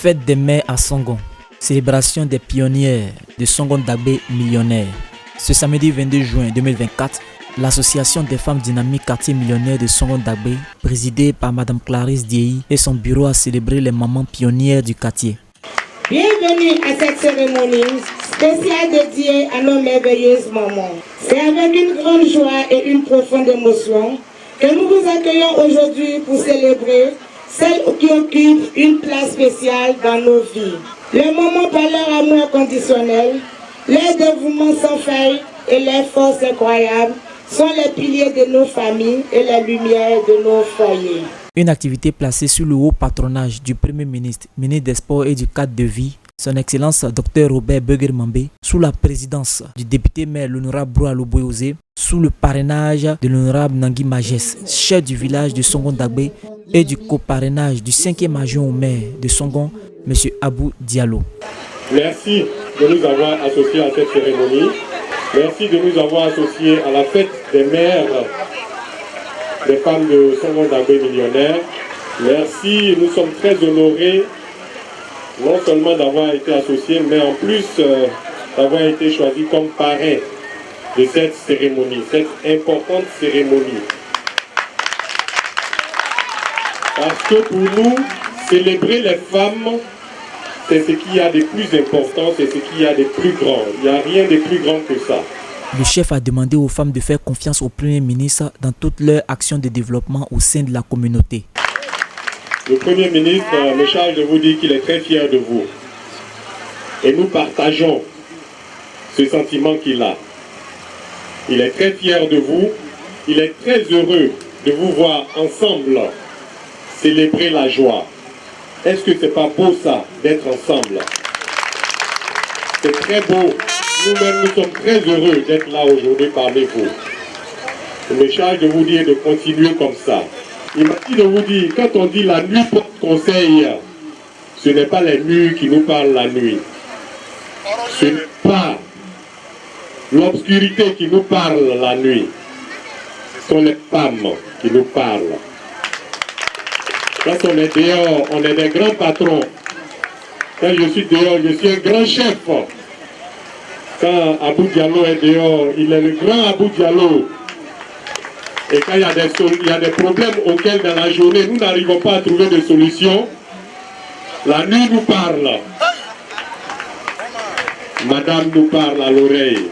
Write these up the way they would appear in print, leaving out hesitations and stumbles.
Fête des mères à Songon. Célébration des pionnières de Songon Dagbé millionnaire. Ce samedi 22 juin 2024, l'association des femmes dynamiques quartier millionnaire de Songon Dagbé, présidée par Madame Clarisse Diei et son bureau a célébré les mamans pionnières du quartier. Bienvenue à cette cérémonie spéciale dédiée à nos merveilleuses mamans. C'est avec une grande joie et une profonde émotion que nous vous accueillons aujourd'hui pour célébrer celles qui occupent une place spéciale dans nos vies. Les mamans par leur amour inconditionnel, leur dévouement sans faille et leur force incroyable sont les piliers de nos familles et la lumière de nos foyers. Une activité placée sous le haut patronage du Premier ministre, ministre des Sports et du cadre de vie, Son Excellence Dr Robert Beguer-Mambé, sous la présidence du député maire l'honorable Broua Loboyosé, sous le parrainage de l'honorable Nangui Majès, chef du village de Songon Dagbé, et du coparrainage du 5e adjoint au maire de Songon, M. Abou Diallo. Merci de nous avoir associés à cette cérémonie. Merci de nous avoir associés à la fête des mères des femmes de Songon Dagbé millionnaire. Merci, nous sommes très honorés non seulement d'avoir été associés, mais en plus d'avoir été choisis comme parrain de cette cérémonie, cette importante cérémonie. Parce que pour nous, célébrer les femmes, c'est ce qu'il y a de plus important, c'est ce qu'il y a de plus grand. Il n'y a rien de plus grand que ça. Le chef a demandé aux femmes de faire confiance au Premier ministre dans toutes leurs actions de développement au sein de la communauté. Le Premier ministre me charge de vous dire qu'il est très fier de vous. Et nous partageons ce sentiment qu'il a. Il est très fier de vous. Il est très heureux de vous voir ensemble célébrer la joie. Est-ce que c'est pas beau ça, d'être ensemble? C'est très beau. Nous-mêmes, nous sommes très heureux d'être là aujourd'hui parmi vous. Il me charge de vous dire de continuer comme ça. Il m'a dit de vous dire, quand on dit la nuit porte conseil, ce n'est pas les nuits qui nous parlent la nuit. Ce n'est pas l'obscurité qui nous parle la nuit. Ce sont les femmes qui nous parlent. Quand on est dehors, on est des grands patrons. Quand je suis dehors, je suis un grand chef. Quand Abou Diallo est dehors, il est le grand Abou Diallo. Et quand il y a des problèmes auxquels dans la journée, nous n'arrivons pas à trouver de solution, la nuit nous parle. Madame nous parle à l'oreille.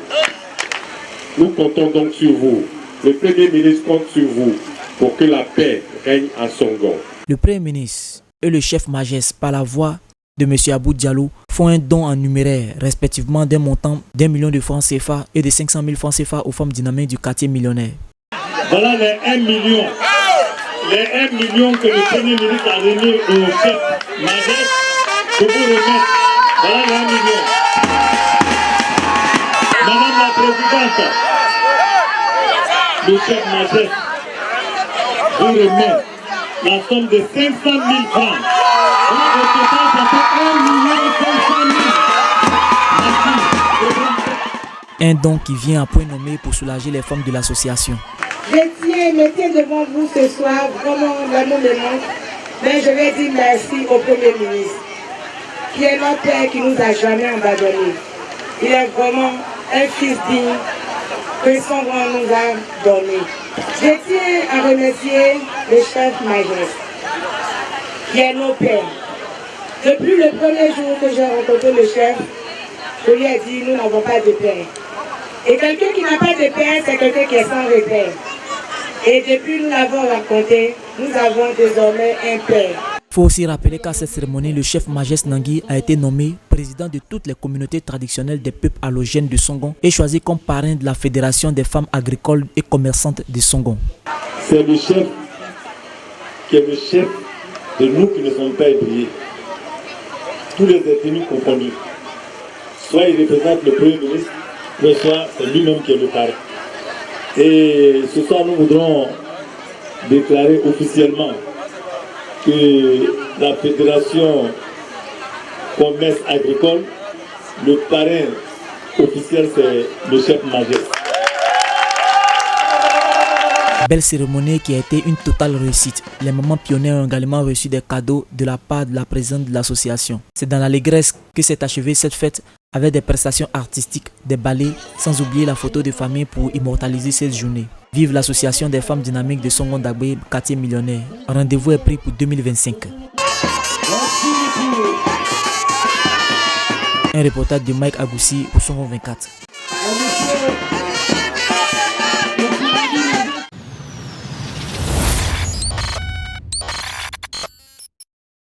Nous comptons donc sur vous. Le Premier ministre compte sur vous pour que la paix règne à Songon. Le Premier ministre et le chef Majès, par la voix de M. Abou Diallo, font un don en numéraire, respectivement d'un montant d'1 million de francs CFA et de 500 000 francs CFA aux femmes dynamiques du quartier millionnaire. Voilà les 1 million. Les 1 million que le Premier ministre a remis au chef Majès pour vous remettre. Voilà les 1 million. Madame la Présidente, le chef Majès vous remet la somme de 500 000 francs. Donc au total, ça fait 1 million 500 000. Merci. Un don qui vient à point nommé pour soulager les femmes de l'association. Je tiens devant vous ce soir vraiment l'amour me manque, mais je vais dire merci au Premier ministre, qui est notre père qui nous a jamais abandonnés. Il est vraiment un fils digne que son grand nous a donné. Je tiens à remercier le chef Majès, qui est nos pères. Depuis le premier jour que j'ai rencontré le chef, je lui ai dit, nous n'avons pas de père. Et quelqu'un qui n'a pas de père, c'est quelqu'un qui est sans repère. Et depuis nous l'avons rencontré, nous avons désormais un père. Il faut aussi rappeler qu'à cette cérémonie, le chef Majès Nangui a été nommé président de toutes les communautés traditionnelles des peuples allogènes de Songon et choisi comme parrain de la Fédération des femmes agricoles et commerçantes de Songon. C'est le chef qui est le chef de nous qui ne sommes pas ébriés. Tous les ethnies confondus. Soit il représente le Premier ministre, soit c'est lui-même qui est le parrain. Et ce soir, nous voudrons déclarer officiellement que la Fédération Commerce Agricole, le parrain officiel, c'est le chef Majès. belle cérémonie qui a été une totale réussite. Les mamans pionnières ont également reçu des cadeaux de la part de la présidente de l'association. C'est dans l'allégresse que s'est achevée cette fête avec des prestations artistiques, des ballets, sans oublier la photo de famille pour immortaliser cette journée. Vive l'association des femmes dynamiques de Songon Dagbe, quartier millionnaire. Rendez-vous est pris pour 2025. Un reportage de Mike Agoussi pour Songon 24.